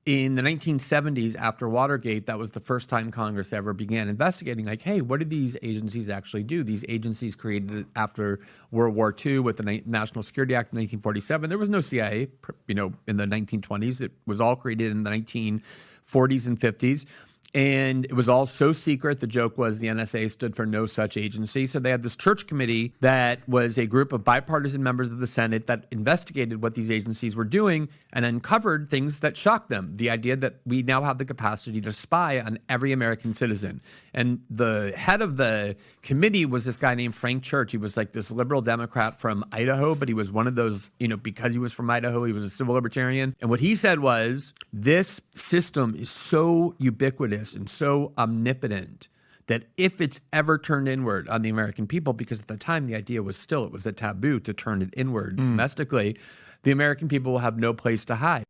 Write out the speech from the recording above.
in the 1970s, after Watergate, that was the first time Congress ever began investigating, like, hey, what did these agencies actually do? These agencies created after World War II with the National Security Act of 1947. There was no CIA, in the 1920s. It was all created in the 1940s and 50s. And it was all so secret. The joke was the NSA stood for no such agency. So they had this church committee that was a group of bipartisan members of the Senate that investigated what these agencies were doing and uncovered things that shocked them. The idea that we now have the capacity to spy on every American citizen. And the head of the committee was this guy named Frank Church. He was like this liberal Democrat from Idaho, but he was one of those, because he was from Idaho, he was a civil libertarian. And what he said was, this system is so ubiquitous and so omnipotent that if it's ever turned inward on the American people, because at the time the idea was it was a taboo to turn it inward domestically, the American people will have no place to hide.